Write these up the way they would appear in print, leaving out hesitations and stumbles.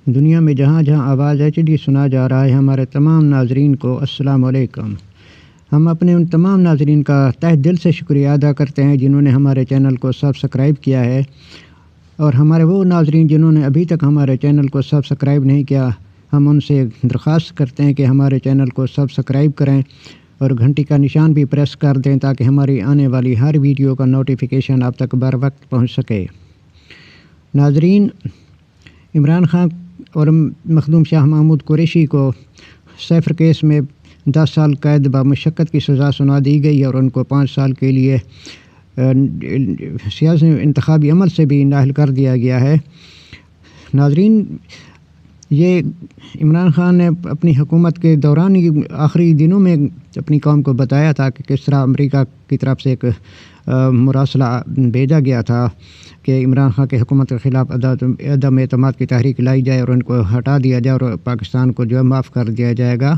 دنیا میں جہاں جہاں آواز HD سنا جا رہا ہے، ہمارے تمام ناظرین کو السلام علیکم۔ ہم اپنے ان تمام ناظرین کا تہ دل سے شکریہ ادا کرتے ہیں جنہوں نے ہمارے چینل کو سبسکرائب کیا ہے، اور ہمارے وہ ناظرین جنہوں نے ابھی تک ہمارے چینل کو سبسکرائب نہیں کیا، ہم ان سے درخواست کرتے ہیں کہ ہمارے چینل کو سبسکرائب کریں اور گھنٹی کا نشان بھی پریس کر دیں تاکہ ہماری آنے والی ہر ویڈیو کا نوٹیفیکیشن آپ تک بر وقت پہنچ سکے۔ ناظرین، عمران خان اور مخدوم شاہ محمود قریشی کو سیفر کیس میں 10 سال قید بمشقت کی سزا سنا دی گئی اور ان کو 5 سال کے لیے سیاسی انتخابی عمل سے بھی نااہل کر دیا گیا ہے۔ ناظرین، یہ عمران خان نے اپنی حکومت کے دوران آخری دنوں میں اپنی قوم کو بتایا تھا کہ کس طرح امریکہ کی طرف سے ایک مراسلہ بھیجا گیا تھا کہ عمران خان کی حکومت کے خلاف عدم اعتماد کی تحریک لائی جائے اور ان کو ہٹا دیا جائے اور پاکستان کو جو ہے معاف کر دیا جائے گا۔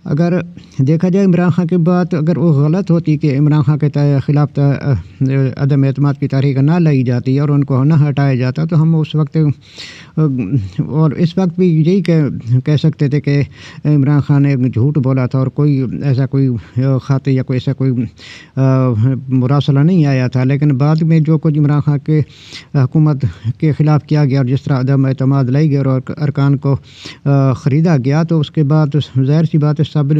اگر دیکھا جائے عمران خان کی بات اگر وہ غلط ہوتی کہ عمران خان کے خلاف عدم اعتماد کی تحریک نہ لائی جاتی اور ان کو نہ ہٹایا جاتا تو ہم اس وقت اور اس وقت بھی یہی کہہ سکتے تھے کہ عمران خان نے جھوٹ بولا تھا اور کوئی ایسا کوئی خط یا کوئی ایسا کوئی مراسلہ نہیں آیا تھا۔ لیکن بعد میں جو کچھ عمران خان کے حکومت کے خلاف کیا گیا اور جس طرح عدم اعتماد لائی گئی اور ارکان کو خریدا گیا تو اس کے بعد ظاہر سی بات ہے سب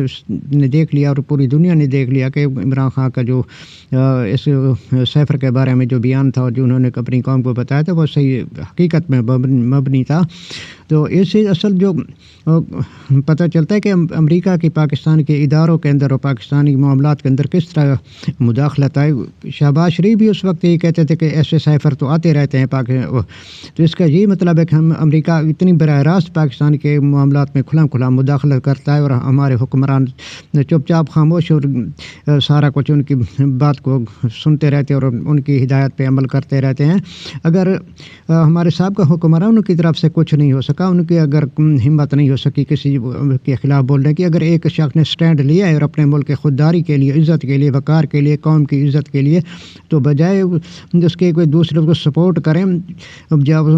نے دیکھ لیا اور پوری دنیا نے دیکھ لیا کہ عمران خان کا جو اس سیفر کے بارے میں جو بیان تھا اور جو انہوں نے اپنی قوم کو بتایا تھا وہ صحیح حقیقت میں مبنی تھا۔ تو اس سے اصل جو پتہ چلتا ہے کہ امریکہ کی پاکستان کے اداروں کے اندر اور پاکستانی معاملات کے اندر کس طرح مداخلت آئی۔ شہباز شریف بھی اس وقت یہی کہتے تھے کہ ایسے سیفر تو آتے رہتے ہیں تو اس کا یہی مطلب ہے کہ ہم امریکہ اتنی براہ راست پاکستان کے معاملات میں کھلا مداخلت کرتا ہے اور ہمارے حکمران چپ چاپ خاموش اور سارا کچھ ان کی بات کو سنتے رہتے اور ان کی ہدایت پہ عمل کرتے رہتے ہیں۔ اگر ہمارے سابقہ حکمرانوں کی طرف سے کچھ نہیں ہو سکا، ان کی اگر ہمت نہیں ہو سکی کسی کے خلاف بولنے کی، اگر ایک شخص نے سٹینڈ لیا ہے اور اپنے ملک کے خودداری کے لیے، عزت کے لیے، وقار کے لیے، قوم کی عزت کے لیے، تو بجائے اس کے کوئی دوسرے کو سپورٹ کریں، جب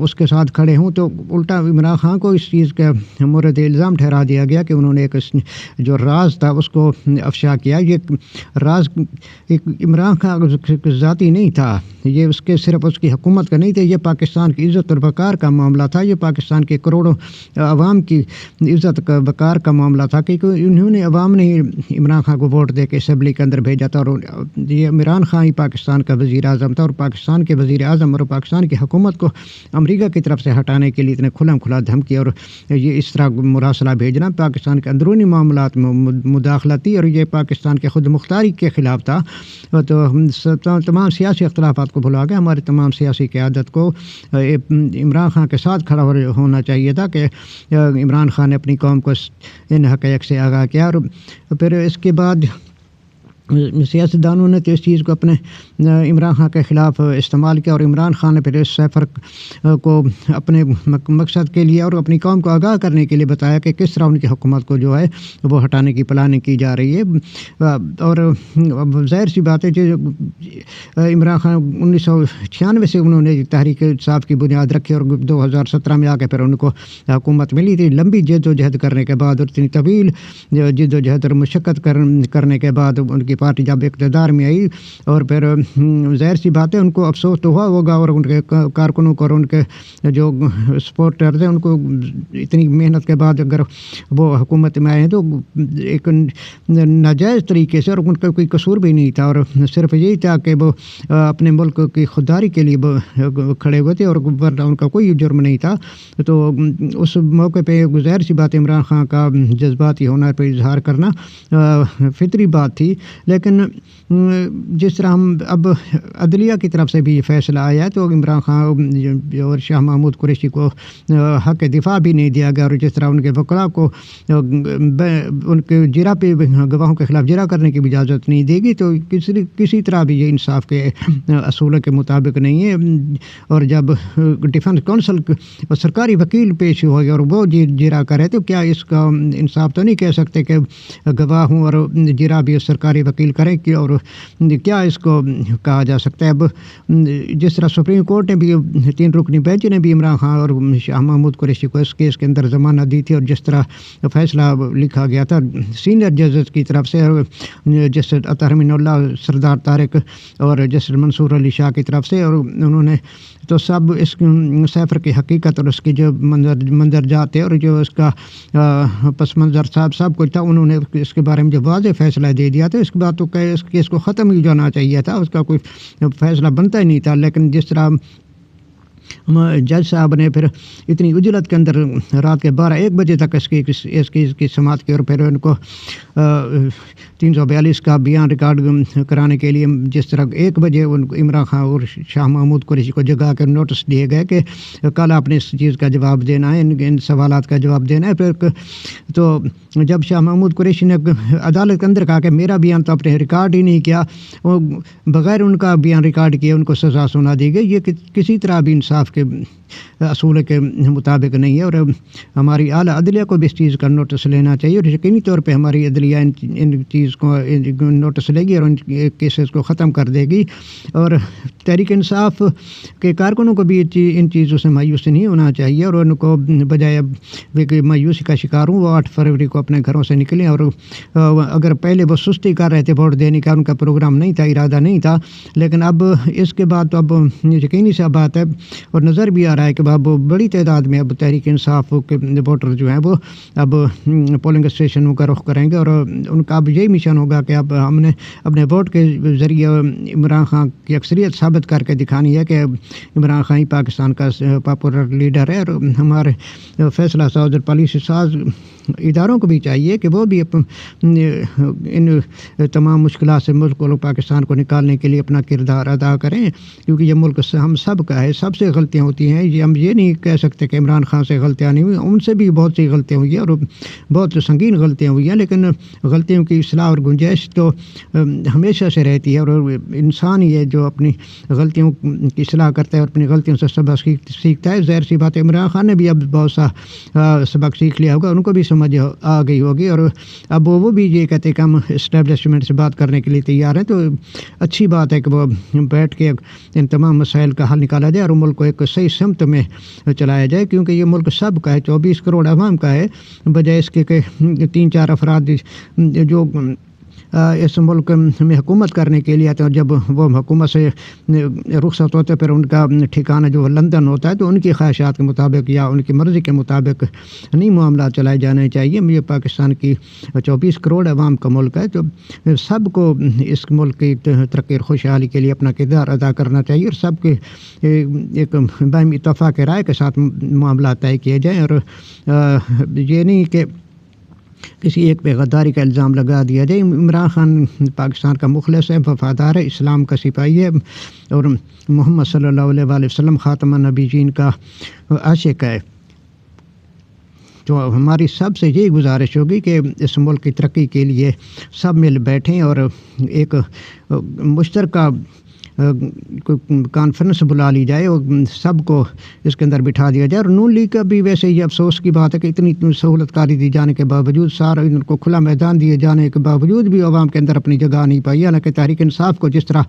اس کے ساتھ کھڑے ہوں تو الٹا عمران خان کو اس چیز کا مورد الزام ٹھہرا دیا گیا کہ انہوں نے ایک جو راز تھا اس کو افشا کیا۔ یہ راز عمران خان ذاتی نہیں تھا، یہ اس کے صرف اس کی حکومت کا نہیں تھا، یہ پاکستان کی عزت اور وقار کا معاملہ تھا، یہ پاکستان کے کروڑوں عوام کی عزت کا وقار کا معاملہ تھا، کیونکہ انہوں نے عوام نے عمران خان کو ووٹ دے کے اسمبلی کے اندر بھیجا تھا اور یہ عمران خان ہی پاکستان کا وزیر اعظم تھا اور پاکستان کے وزیر اعظم اور پاکستان کی حکومت کو امریکہ کی طرف سے ہٹانے کے لیے اتنے کھلا دھمکی اور یہ اس طرح مراسلہ بھیجنا پاکستان کے اندرونی معاملات میں مداخلت تھی اور یہ پاکستان کے خود مختاری کے خلاف تھا۔ تو تمام سیاسی اختلافات کو بھلا کے ہمارے تمام سیاسی قیادت کو عمران خان کے ساتھ کھڑا ہونا چاہیے تھا کہ عمران خان نے اپنی قوم کو ان حقائق سے آگاہ کیا اور پھر اس کے بعد سیاستدانوں نے تو اس چیز کو اپنے عمران خان کے خلاف استعمال کیا اور عمران خان نے پھر اس سیفر کو اپنے مقصد کے لیے اور اپنی قوم کو آگاہ کرنے کے لیے بتایا کہ کس طرح ان کی حکومت کو جو ہے وہ ہٹانے کی پلاننگ کی جا رہی ہے۔ اور ظاہر سی بات ہے کہ عمران خان 1996 سے انہوں نے تحریک انصاف کی بنیاد رکھی اور 2017 میں آ کے پھر ان کو حکومت ملی تھی۔ لمبی جد و جہد کرنے کے بعد اور اتنی طویل جد و جہد اور مشقت کرنے کے بعد ان کی پارٹی جب اقتدار میں آئی اور پھر ظاہر سی بات ہے ان کو افسوس تو ہوا ہوگا اور ان کے کارکنوں کو اور ان کے جو سپورٹرز ہیں ان کو اتنی محنت کے بعد اگر وہ حکومت میں آئے ہیں تو ایک ناجائز طریقے سے اور ان کا کوئی قصور بھی نہیں تھا اور صرف یہی تھا کہ وہ اپنے ملک کی خودداری کے لیے کھڑے ہوئے تھے اور ان کا کوئی جرم نہیں تھا۔ تو اس موقع پہ ظاہر سی بات عمران خان کا جذباتی ہونا پہ اظہار کرنا فطری بات تھی، لیکن جس طرح ہم اب عدلیہ کی طرف سے بھی یہ فیصلہ آیا ہے تو عمران خان اور شاہ محمود قریشی کو حق دفاع بھی نہیں دیا گیا اور جس طرح ان کے وکلاء کو ان کے جرا پہ گواہوں کے خلاف جرا کرنے کی بھی اجازت نہیں دے گی تو کسی طرح بھی یہ انصاف کے اصولوں کے مطابق نہیں ہے۔ اور جب ڈیفنس کونسل سرکاری وکیل پیش ہو گیا اور وہ جرا کرے تو کیا اس کا انصاف تو نہیں کہہ سکتے کہ گواہوں اور جرا بھی سرکاری وکیل منتقل کریں کہ اور کیا اس کو کہا جا سکتا ہے. اب جس طرح سپریم کورٹ نے بھی 3 رکنی بینچ نے بھی عمران خان اور شاہ محمود قریشی کو اس کیس کے اندر ضمانت دی تھی, اور جس طرح فیصلہ لکھا گیا تھا سینئر ججز کی طرف سے, جسٹس اطہر امین اللہ, سردار طارق اور جسٹس منصور علی شاہ کی طرف سے, اور انہوں نے تو سب اس سیفر کی حقیقت اور اس کی جو مندرجات ہے اور جو اس کا پس منظر سب کچھ تھا, انہوں نے اس کے بارے میں جو واضح فیصلہ دے دیا تھا. اس کے بعد تو اس کیس کو ختم ہی جانا چاہیے تھا, اس کا کوئی فیصلہ بنتا ہی نہیں تھا. لیکن جس طرح جج صاحب نے پھر اتنی اجلت کے اندر رات کے 12-1 بجے تک اس کی سماعت کی, اور پھر ان کو 342 کا بیان ریکارڈ کرانے کے لیے جس طرح 1 بجے عمران خان اور شاہ محمود قریشی کو جگا کر نوٹس دیے گئے کہ کل آپ نے اس چیز کا جواب دینا ہے, ان سوالات کا جواب دینا ہے. پھر تو جب شاہ محمود قریشی نے عدالت کے اندر کہا کہ میرا بیان تو آپ نے ریکارڈ ہی نہیں کیا, وہ بغیر ان کا بیان ریکارڈ کیے ان کو سزا سنا دی گئی, یہ کسی طرح بھی انصاف کے اصول کے مطابق نہیں ہے. اور ہماری اعلیٰ عدلیہ کو بھی اس چیز کا نوٹس لینا چاہیے, اور یقینی طور پہ ہماری عدلیہ ان چیز کو نوٹس لے گی اور ان کیسز کو ختم کر دے گی. اور تحریک انصاف کے کارکنوں کو بھی ان چیزوں سے مایوس نہیں ہونا چاہیے, اور ان کو بجائے کہ مایوسی کا شکار ہوں وہ 8 فروری کو اپنے گھروں سے نکلیں. اور اگر پہلے وہ سستی کر رہے تھے, ووٹ دینے کا ان کا پروگرام نہیں تھا, ارادہ نہیں تھا, لیکن اب اس کے بعد تو اب یقینی سا بات ہے اور نظر بھی آ رہا ہے کہ اب بڑی تعداد میں اب تحریک انصاف کے ووٹر جو ہیں وہ اب پولنگ اسٹیشنوں کا رخ کریں گے, اور ان کا اب یہی مشن ہوگا کہ اب ہم نے اپنے ووٹ کے ذریعے عمران خان کی اکثریت ثابت کر کے دکھانی ہے کہ عمران خان ہی پاکستان کا پاپولر لیڈر ہے. اور ہمارے فیصلہ ساز اور پالیسی ساز اداروں کو بھی چاہیے کہ وہ بھی ان تمام مشکلات سے ملک اور پاکستان کو نکالنے کے لیے اپنا کردار ادا کریں, کیونکہ یہ ملک ہم سب کا ہے, سب سے غلطیاں ہوتی ہیں. ہم یہ نہیں کہہ سکتے کہ عمران خان سے غلطیاں نہیں ہوئی, ان سے بھی بہت سی غلطیاں ہوئی ہیں اور بہت سنگین غلطیاں ہوئی ہیں, لیکن غلطیوں کی اصلاح اور گنجائش تو ہمیشہ سے رہتی ہے. اور انسان یہ جو اپنی غلطیوں کی اصلاح کرتا ہے اور اپنی غلطیوں سے سبق سیکھتا ہے, ظاہر سی بات ہے عمران خان نے بھی اب بہت سا سبق سیکھ لیا ہوگا, ان کو بھی سمجھ آ گئی ہوگی, اور اب وہ بھی یہ کہتے ہیں کہ ہم اسٹیبلشمنٹ سے بات کرنے کے لیے تیار ہیں. تو اچھی بات ہے کہ وہ بیٹھ کے ان تمام مسائل کا حل نکالا جائے اور ملک کو ایک صحیح سمت میں چلایا جائے, کیونکہ یہ ملک سب کا ہے, 24 کروڑ عوام کا ہے, بجائے اس کے کہ 3-4 افراد جو اس ملک میں حکومت کرنے کے لیے آتے ہیں, جب وہ حکومت سے رخصت ہوتے پھر ان کا ٹھکانہ جو لندن ہوتا ہے, تو ان کی خواہشات کے مطابق یا ان کی مرضی کے مطابق نہیں معاملات چلائے جانے چاہیے. یہ پاکستان کی 24 کروڑ عوام کا ملک ہے, تو سب کو اس ملک کی ترقی اور خوشحالی کے لیے اپنا کردار ادا کرنا چاہیے, اور سب کے ایک باہمی اتفاق رائے کے ساتھ معاملات طے کیے جائیں. اور یہ نہیں کہ کسی ایک پہ غداری کا الزام لگا دیا جائے. عمران خان پاکستان کا مخلص ہے, وفادار ہے, اسلام کا سپاہی ہے, اور محمد صلی اللہ علیہ وآلہ وسلم خاتم النبیین کا عاشق ہے. تو ہماری سب سے یہی گزارش ہوگی کہ اس ملک کی ترقی کے لیے سب مل بیٹھیں اور ایک مشترکہ کانفرنس بلا لی جائے اور سب کو اس کے اندر بٹھا دیا جائے. اور نون لیگ کا بھی ویسے یہ افسوس کی بات ہے کہ اتنی سہولت کاری دی جانے کے باوجود, سارا ان کو کھلا میدان دیے جانے کے باوجود بھی عوام کے اندر اپنی جگہ نہیں پائی. حالانکہ تحریک انصاف کو جس طرح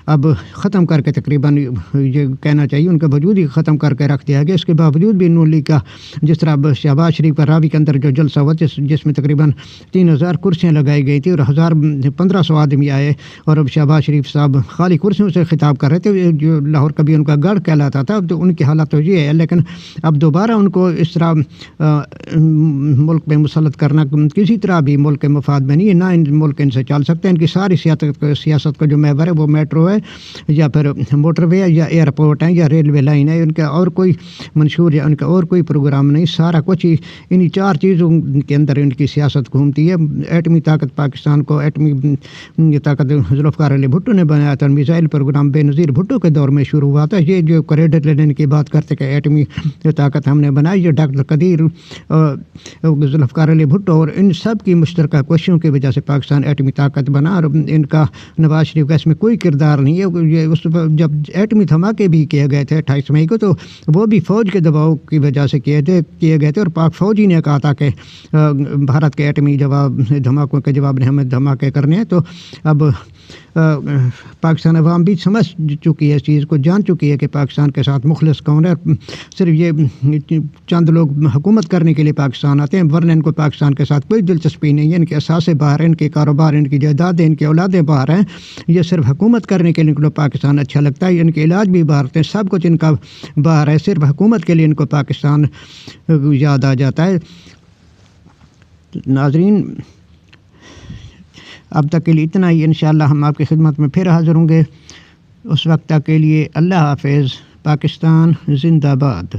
اب ختم کر کے تقریباً یہ کہنا چاہیے ان کا وجود ہی ختم کر کے رکھ دیا گیا, اس کے باوجود بھی نون لیگ کا جس طرح شہباز شریف کا راوی کے اندر جو جلسہ ہوا جس میں تقریباً 3000 کرسیاں لگائی گئی تھی اور 1500 آدمی آئے, اور اب شہباز شریف صاحب خالی کرسیوں سے خطاب کر رہے تھے, جو لاہور کبھی ان کا گڑھ کہلاتا تھا. اب تو ان کی حالت تو یہ ہے, لیکن اب دوبارہ ان کو اس طرح ملک میں مسلط کرنا کسی طرح بھی ملک کے مفاد میں نہیں ہے, نہ ان ملک ان سے چل سکتے. ان کی ساری سیاست کا جو محور ہے وہ میٹرو ہے یا پھر موٹر وے ہے یا ایئرپورٹ ہے یا ریلوے لائن ہے, ان کا اور کوئی منشور یا ان کا اور کوئی پروگرام نہیں. سارا کچھ ہی انہی 4 چیزوں کے اندر ان کی سیاست گھومتی ہے. ایٹمی طاقت پاکستان کو ایٹمی طاقت ذوالفقار علی بھٹو نے بنایا اور میزائل پروگرام بے نظیر بھٹو کے دور میں شروع ہوا تھا. یہ جو کریڈٹ لینے کی بات کرتے کہ ایٹمی طاقت ہم نے بنائی، یہ ڈاکٹر قدیر ذوالفقار علی بھٹو اور ان سب کی مشترکہ کوششوں کی وجہ سے پاکستان ایٹمی طاقت بنا. اور ان کا نواز شریف کا اس میں کوئی کردار نہیں ہے. یہ اس جب ایٹمی دھماکے بھی کیے گئے تھے 28 مئی کو تو وہ بھی فوج کے دباؤ کی وجہ سے کیے گئے تھے، اور پاک فوج ہی نے کہا تھا کہ بھارت کے ایٹمی دھماکوں کے جواب میں ہمیں دھماکے کرنے ہیں. تو اب پاکستان عوام بھی سمجھ چکی ہے اس چیز کو، جان چکی ہے کہ پاکستان کے ساتھ مخلص کون ہے. صرف یہ چند لوگ حکومت کرنے کے لیے پاکستان آتے ہیں، ورنہ ان کو پاکستان کے ساتھ کوئی دلچسپی نہیں ہے. ان کے اثاثے باہر ہیں، ان کے کاروبار، ان کی جائیدادیں، ان کی اولادیں باہر ہیں. یہ صرف حکومت کرنے کے لیے ان کو پاکستان اچھا لگتا ہے. ان کے علاج بھی باہر ہوتے ہیں، سب کچھ ان کا باہر ہے. صرف حکومت کے لیے ان کو پاکستان یاد آ جاتا ہے. ناظرین، اب تک کے لیے اتنا ہی. انشاءاللہ ہم آپ کی خدمت میں پھر حاضر ہوں گے. اس وقت تک کے لیے اللہ حافظ. پاکستان زندہ باد.